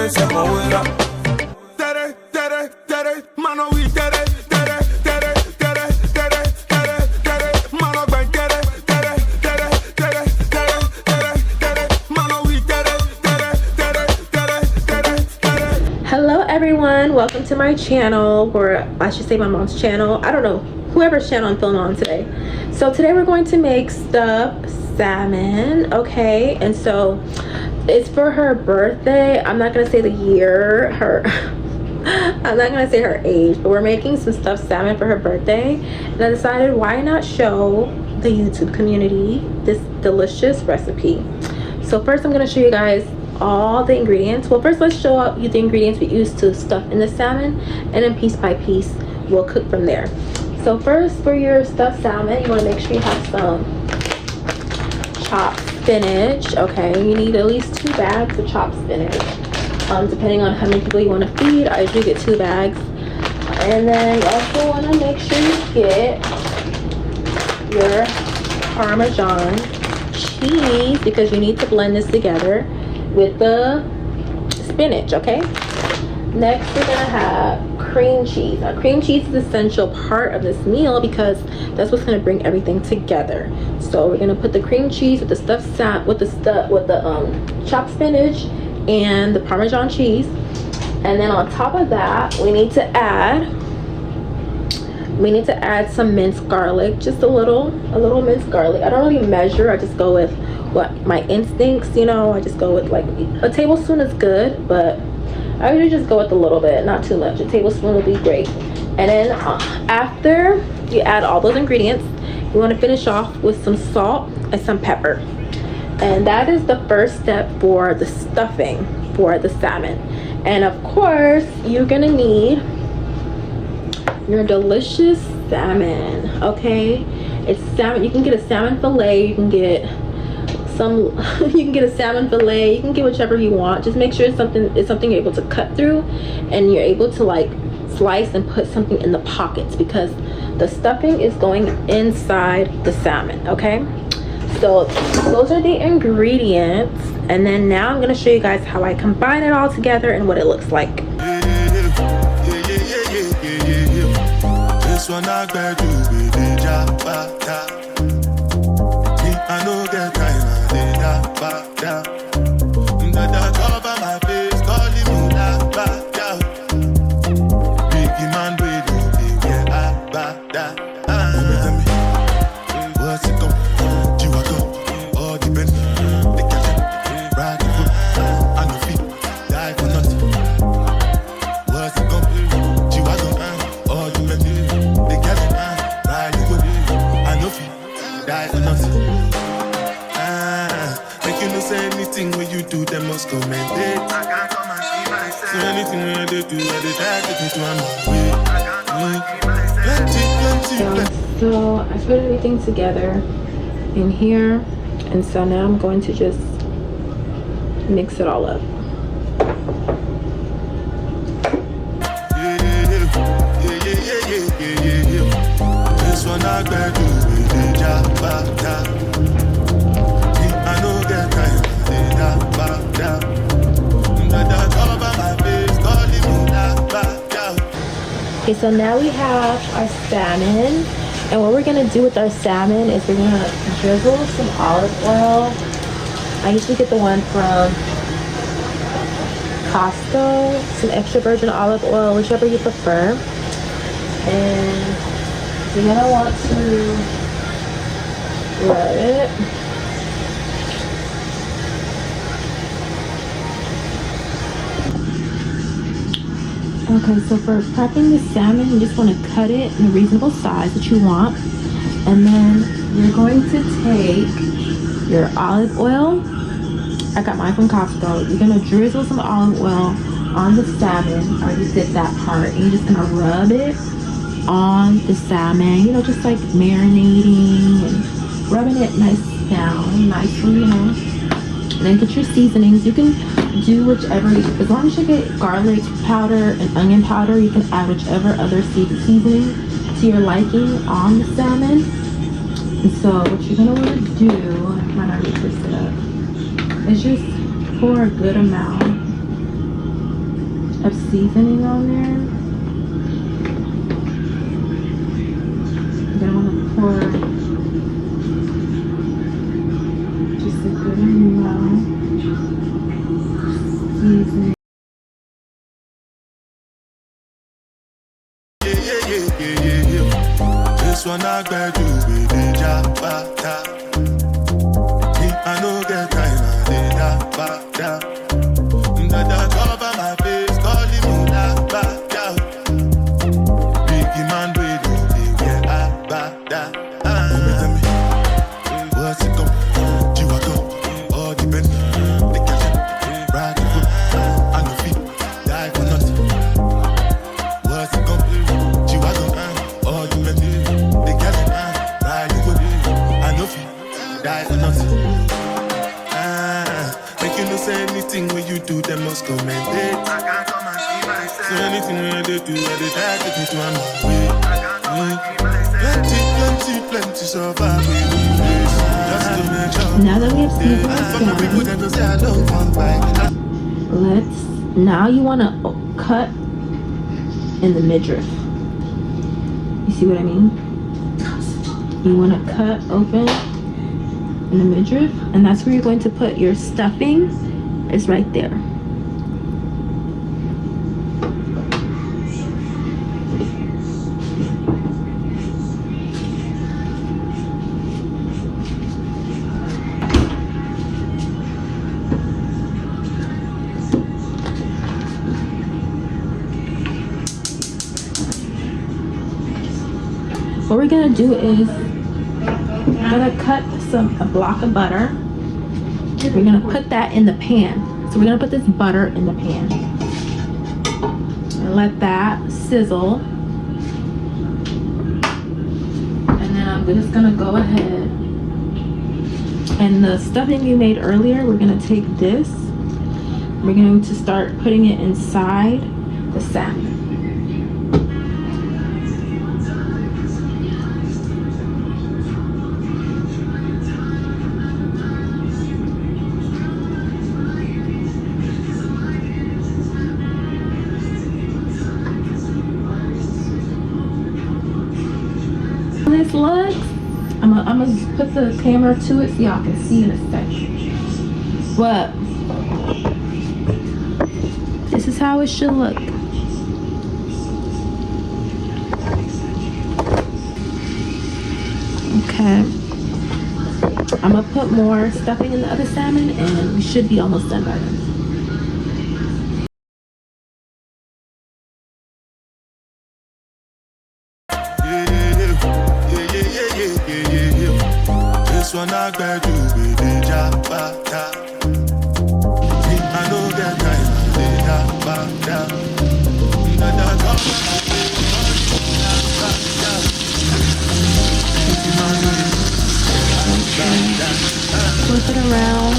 se moverá. Tere, tere, tere, mano y tere, tere, tere, tere, tere, tere, tere, mano y tere, tere, tere, tere, tere, tere, tere, mano y tere, tere, tere, tere, tere, tere. Hello everyone, welcome to my channel, or I should say my mom's channel. I don't know, whoever's channel I'm filming on today. So today we're going to make stuffed salmon, okay? And so it's for her birthday. I'm not gonna say the year, I'm not gonna say her age, but we're making some stuffed salmon for her birthday, and I decided why not show the YouTube community this delicious recipe. So first I'm gonna show you guys all the ingredients. Well, first let's show you the ingredients we use to stuff in the salmon, and then piece by piece we'll cook from there. So first, for your stuffed salmon, you want to make sure you have some chopped spinach. Okay, you need at least 2 bags of chopped spinach, depending on how many people you want to feed. I usually get 2 bags. And then you also want to make sure you get your Parmesan cheese, because you need to blend this together with the spinach. Okay, next we're gonna have cream cheese. Now cream cheese is an essential part of this meal because that's what's going to bring everything together. So we're going to put the cream cheese with the stuffed salmon, with the chopped spinach and the Parmesan cheese, and then on top of that we need to add some minced garlic, just a little minced garlic. I don't really measure, I just go with what my instincts, you know. I just go with like a tablespoon is good, but I usually just go with a little bit, not too much. A tablespoon will be great. And then after you add all those ingredients, you want to finish off with some salt and some pepper. And that is the first step for the stuffing for the salmon. And of course, you're gonna need your delicious salmon. Okay, it's salmon. You can get a salmon fillet. You can get a salmon fillet. You can get whichever you want. Just make sure it's something you're able to cut through, and you're able to like slice and put something in the pockets, because the stuffing is going inside the salmon. Okay, so those are the ingredients, and then now I'm going to show you guys how I combine it all together and what it looks like. This one I got to be the job. I know get time. Cover my face, calling me Biggie man, we don't be where I back that. What's it going? You are going, all depends. They can't ride the foot. I know feet, die for nothing. What's it going? You are going, all depends. They can't ride the foot. I know feet, die for nothing. Make you know say anything when you do, they must commend it. I can't come and see myself. So anything when they do, they try to take me to my way. I can't come and see myself. So I put everything together in here, and so now I'm going to just mix it all up. This one I got to be the job. I know get time. Okay, so now we have our salmon, and what we're gonna do with our salmon is we're gonna drizzle some olive oil. I usually get the one from Costco, some extra virgin olive oil, whichever you prefer. And you're gonna want to rub it. Okay, so for prepping the salmon, you just want to cut it in a reasonable size that you want, and then you're going to take your olive oil. I got mine from Costco. You're gonna drizzle some olive oil on the salmon. I already did that part, and you're just gonna rub it on the salmon. You know, just like marinating and rubbing it nicely, you know. And then get your seasonings. You can do whichever, as long as you get garlic powder and onion powder, you can add whichever other seasoning to your liking on the salmon. And so what you're gonna want to do, I might already twist it up, is just pour a good amount of seasoning on there. Then I want to pour just a good amount of seasoning. This one I got you with the jabata. Me, I know get time, I did jabata. That cover my face, calling me jabata. Biggie man, we don't be where I bata. Tell me, what's it come? You are go, all the men, they catch it, ride the foot, and the feet, die for nothing. What's it come? You are go, all the men, they catch it, ride the foot, and the feet, die for nothing. Make you no say anything when you do, they must commend it. I can't come and see myself. So anything when they do, I they try to take one way. Plenty survive with this. Just to make sure. Now that we have seasoned the salmon, now you want to cut in the midriff. You see what I mean? You want to cut open in the midriff, and that's where you're going to put your stuffing. It's right there. What we're gonna do is we're gonna cut a block of butter. We're gonna put that in the pan. So we're gonna put this butter in the pan and let that sizzle. And then I'm just gonna go ahead and the stuffing you made earlier, we're gonna take this. We're going to start putting it inside the salmon. This looks, I'm gonna put the camera to it so y'all can see in a second. But this is how it should look. Okay, I'm gonna put more stuffing in the other salmon and we should be almost done by then. This one I got you with the jabata. I know that time the jabata. Flip it around.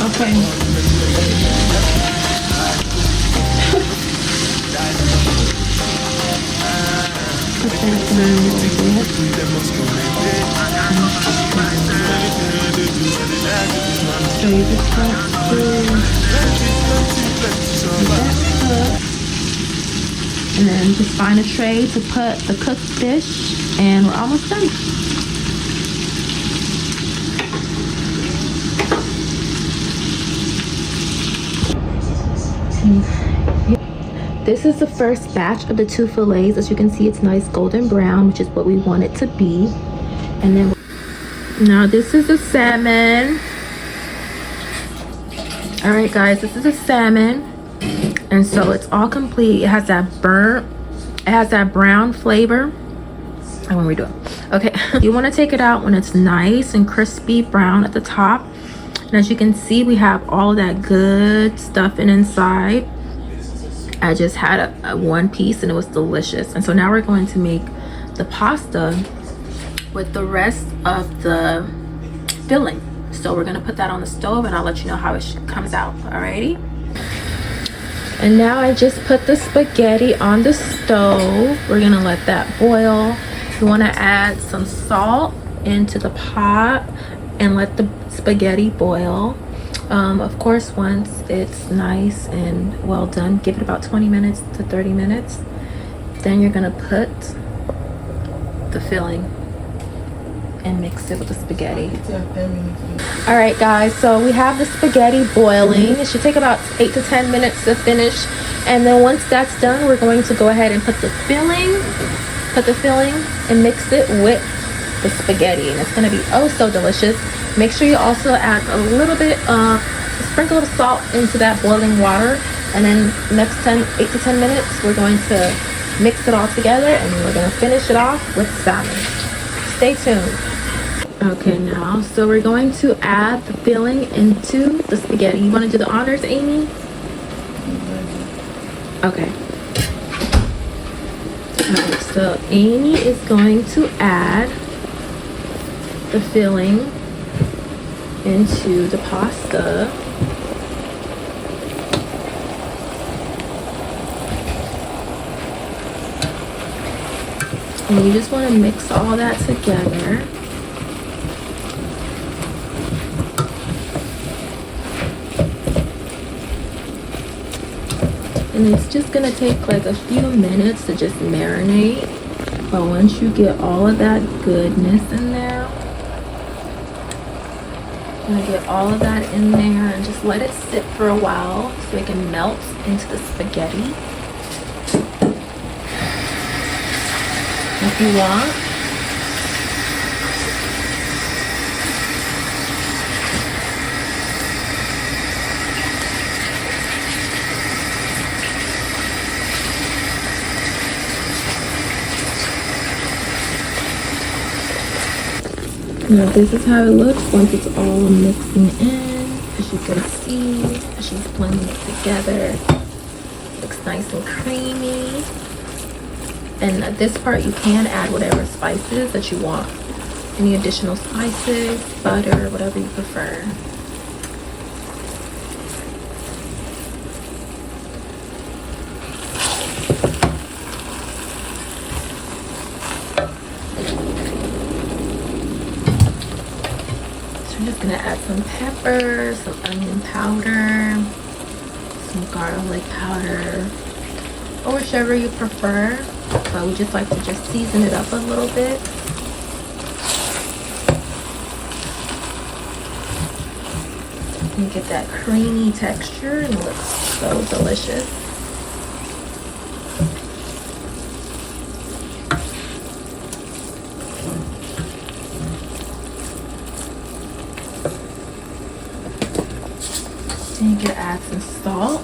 Okay. Put that down a little bit. So you just want to and then just find a tray to put the cooked fish, and we're almost done. This is the first batch of the 2 fillets. As you can see, it's nice golden brown, which is what we want it to be. And then now this is the salmon. All right guys, this is the salmon, and so it's all complete. It has that brown flavor. And when we do it, okay, you want to take it out when it's nice and crispy brown at the top. And as you can see, we have all of that good stuffing inside. I just had a one piece and it was delicious. And so now we're going to make the pasta with the rest of the filling. So we're gonna put that on the stove and I'll let you know how it comes out. Alrighty. And now I just put the spaghetti on the stove. We're gonna let that boil. You want to add some salt into the pot and let the spaghetti boil. Of course, once it's nice and well done, give it about 20 minutes to 30 minutes. Then you're gonna put the filling and mix it with the spaghetti. All right, guys, so we have the spaghetti boiling. It should take about 8 to 10 minutes to finish. And then once that's done, we're going to go ahead and put the filling and mix it with the spaghetti, and it's gonna be oh so delicious. Make sure you also add a little bit of sprinkle of salt into that boiling water, and then next 8 to 10 minutes we're going to mix it all together and we're going to finish it off with salmon. Stay tuned. Okay, now so we're going to add the filling into the spaghetti. You want to do the honors, Amy? Okay. Alright, so Amy is going to add the filling into the pasta. And you just want to mix all that together. And it's just going to take like a few minutes to just marinate. But once you get all of that goodness in there, I'm gonna get all of that in there and just let it sit for a while so it can melt into the spaghetti. If you want. Now this is how it looks once it's all mixing in. As you can see, as she's blending it together, looks nice and creamy. And at this part you can add whatever spices that you want. Any additional spices, butter, whatever you prefer. I'm just gonna add some pepper, some onion powder, some garlic powder, or whichever you prefer. But we just like to just season it up a little bit. And get that creamy texture, and it looks so delicious. And you can add some salt.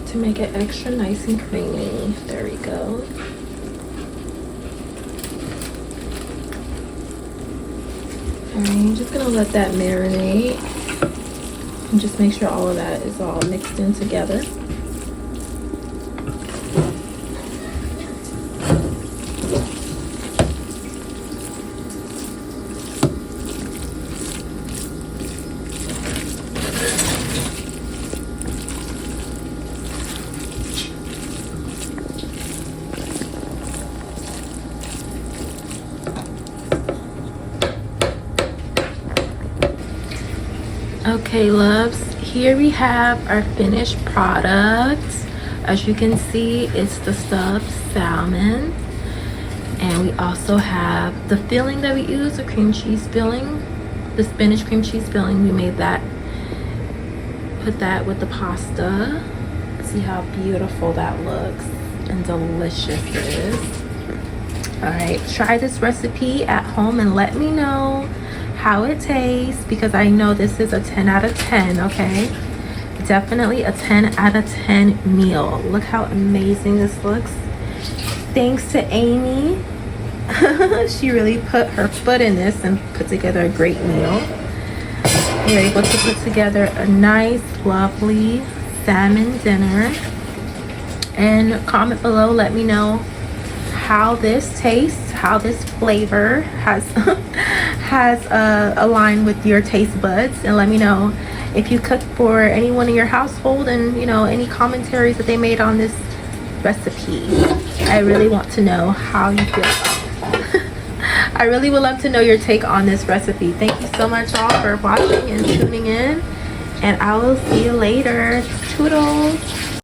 To make it extra nice and creamy. There we go. Alright, I'm just gonna let that marinate and just make sure all of that is all mixed in together. Okay, loves, here we have our finished product. As you can see, it's the stuffed salmon, and we also have the filling that we use, the cream cheese filling, the spinach cream cheese filling. We made that, put that with the pasta. See how beautiful that looks and delicious it is. All right, try this recipe at home and let me know how it tastes, because I know this is a 10 out of 10. Okay, definitely a 10 out of 10 meal. Look how amazing this looks. thanks to Amy. She really put her foot in this and put together a great meal. You're able to put together a nice, lovely salmon dinner. And comment below, let me know how this tastes, how this flavor has aligned with your taste buds, and let me know if you cook for anyone in your household, and you know, any commentaries that they made on this recipe. I really want to know how you feel about it. I really would love to know your take on this recipe. Thank you so much all for watching and tuning in, and I will see you later. Toodles.